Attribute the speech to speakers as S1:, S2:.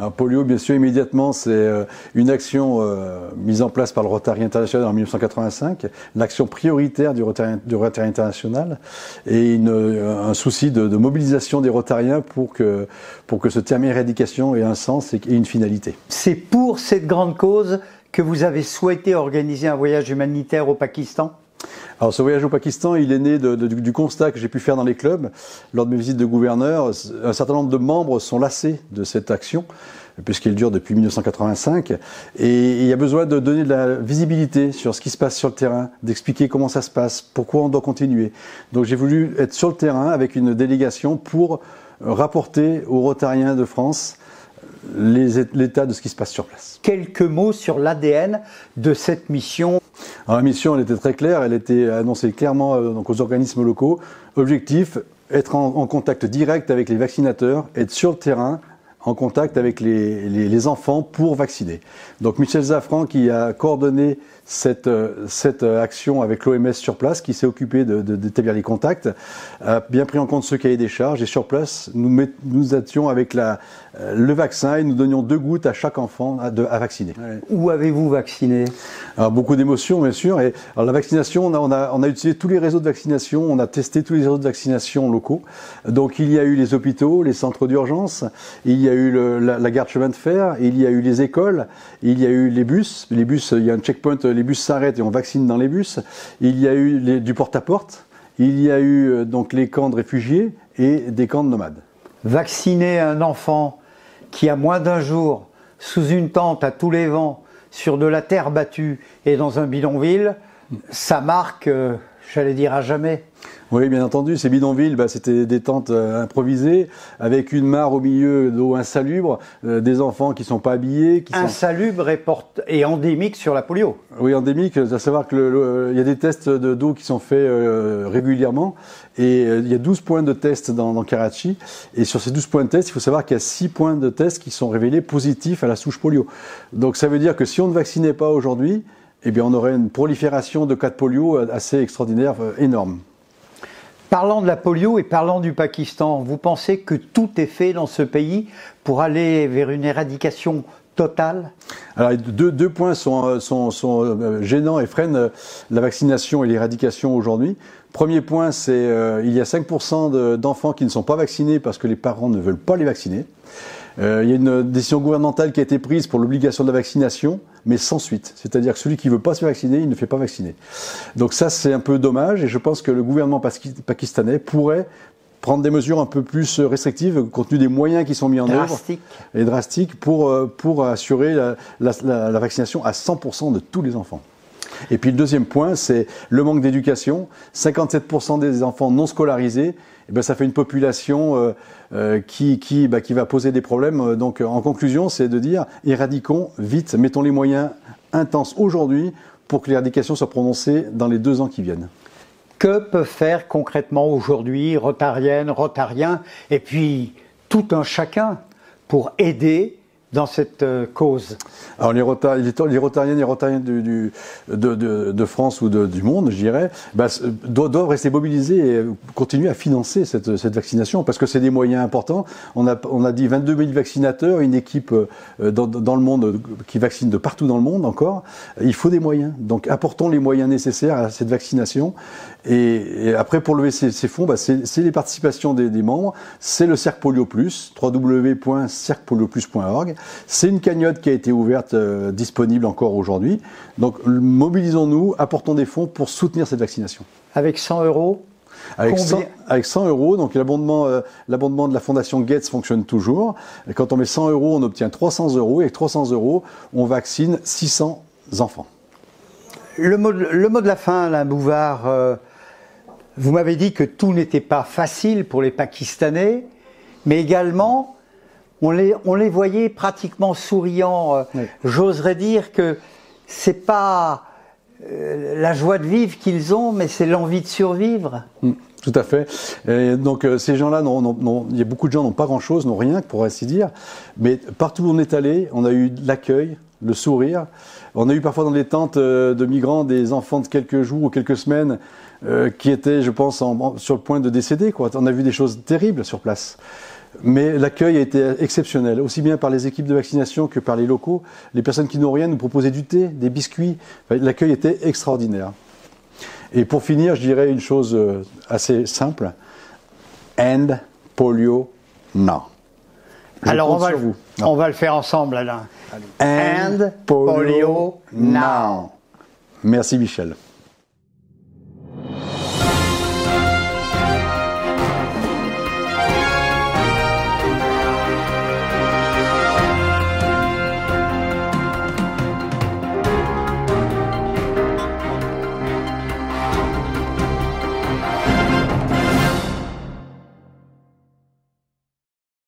S1: Alors, polio, bien sûr, immédiatement, c'est une action mise en place par le Rotary International en 1985, l'action prioritaire du Rotary International, et un souci de mobilisation des Rotariens pour que ce terme éradication ait un sens et une finalité.
S2: C'est pour cette grande cause que vous avez souhaité organiser un voyage humanitaire au Pakistan ?
S1: Alors ce voyage au Pakistan, il est né du constat que j'ai pu faire dans les clubs. Lors de mes visites de gouverneur, un certain nombre de membres sont lassés de cette action, puisqu'elle dure depuis 1985. Et il y a besoin de donner de la visibilité sur ce qui se passe sur le terrain, d'expliquer comment ça se passe, pourquoi on doit continuer. Donc j'ai voulu être sur le terrain avec une délégation pour rapporter aux Rotariens de France l'état de ce qui se passe sur place.
S2: Quelques mots sur l'ADN de cette mission.
S1: Alors, la mission, elle était très claire, elle était annoncée clairement donc aux organismes locaux. Objectif, être en contact direct avec les vaccinateurs, être sur le terrain, en contact avec les enfants pour vacciner. Donc Michel Zafran, qui a coordonné cette action avec l'OMS sur place, qui s'est occupé d'établir les contacts, a bien pris en compte ce cahier des charges, et sur place, nous étions avec le vaccin et nous donnions 2 gouttes à chaque enfant à vacciner.
S2: Ouais. Où avez-vous vacciné ?
S1: Alors beaucoup d'émotions, bien sûr. Et alors la vaccination, on a utilisé tous les réseaux de vaccination, on a testé tous les réseaux de vaccination locaux. Donc il y a eu les hôpitaux, les centres d'urgence, il y a eu la gare de chemin de fer, il y a eu les écoles, il y a eu les bus. Les bus, il y a un checkpoint, les bus s'arrêtent et on vaccine dans les bus. Il y a eu du porte-à-porte, il y a eu donc les camps de réfugiés et des camps de nomades.
S2: Vacciner un enfant qui a moins d'un jour, sous une tente à tous les vents, sur de la terre battue et dans un bidonville, ça marque, j'allais dire, à jamais.
S1: Oui, bien entendu, ces bidonvilles, c'était des tentes improvisées, avec une mare au milieu d'eau insalubre, des enfants qui ne sont pas habillés.
S2: Insalubre et endémique sur la polio.
S1: Oui, endémique, à savoir qu'il y a des tests d'eau qui sont faits régulièrement, et il y a 12 points de test dans Karachi, et sur ces 12 points de test, il faut savoir qu'il y a 6 points de test qui sont révélés positifs à la souche polio. Donc ça veut dire que si on ne vaccinait pas aujourd'hui, eh bien on aurait une prolifération de cas de polio assez extraordinaire, énorme.
S2: Parlant de la polio et parlant du Pakistan, vous pensez que tout est fait dans ce pays pour aller vers une éradication totale ?
S1: Alors, deux points sont gênants et freinent la vaccination et l'éradication aujourd'hui. Premier point, c'est il y a 5% d'enfants qui ne sont pas vaccinés parce que les parents ne veulent pas les vacciner. Il y a une décision gouvernementale qui a été prise pour l'obligation de la vaccination, mais sans suite. C'est-à-dire que celui qui ne veut pas se faire vacciner, il ne fait pas vacciner. Donc ça, c'est un peu dommage, et je pense que le gouvernement pakistanais pourrait prendre des mesures un peu plus restrictives, compte tenu des moyens qui sont mis en œuvre, et drastiques, pour assurer la vaccination à 100% de tous les enfants. Et puis le deuxième point, c'est le manque d'éducation. 57% des enfants non scolarisés, ça fait une population qui va poser des problèmes. Donc en conclusion, c'est de dire éradiquons vite, mettons les moyens intenses aujourd'hui pour que l'éradication soit prononcée dans les 2 ans qui viennent.
S2: Que peut faire concrètement aujourd'hui Rotariennes, Rotariens, et puis tout un chacun pour aider dans cette cause?
S1: Alors les Rotariennes et Rotariens de France ou du monde, je dirais, doivent rester mobilisés et continuer à financer cette vaccination, parce que c'est des moyens importants. On a dit 22 000 vaccinateurs, une équipe dans le monde qui vaccine de partout dans le monde encore. Il faut des moyens. Donc apportons les moyens nécessaires à cette vaccination. Et après, pour lever ces fonds, c'est les participations des membres, c'est le Cercle Polio Plus, www.cerclepolioplus.org. C'est une cagnotte qui a été ouverte, disponible encore aujourd'hui. Donc mobilisons-nous, apportons des fonds pour soutenir cette vaccination.
S2: Avec 100 €?
S1: Avec 100 €, donc l'abondement de la Fondation Gates fonctionne toujours. Et quand on met 100 €, on obtient 300 €, et avec 300 €, on vaccine 600 enfants.
S2: Le mot de la fin, Alain Bouvard, vous m'avez dit que tout n'était pas facile pour les Pakistanais, mais également on les voyait pratiquement souriants. Oui. J'oserais dire que c'est pas la joie de vivre qu'ils ont, mais c'est l'envie de survivre.
S1: Tout à fait. Et donc ces gens-là, il y a beaucoup de gens qui n'ont pas grand-chose, n'ont rien, pour ainsi dire. Mais partout où on est allé, on a eu l'accueil, le sourire. On a eu parfois dans les tentes de migrants des enfants de quelques jours ou quelques semaines qui étaient, je pense, sur le point de décéder, quoi. On a vu des choses terribles sur place. Mais l'accueil a été exceptionnel, aussi bien par les équipes de vaccination que par les locaux. Les personnes qui n'ont rien nous proposaient du thé, des biscuits. L'accueil était extraordinaire. Et pour finir, je dirais une chose assez simple. End polio now.
S2: Alors on va le faire ensemble, Alain.
S1: End polio now. Merci Michel.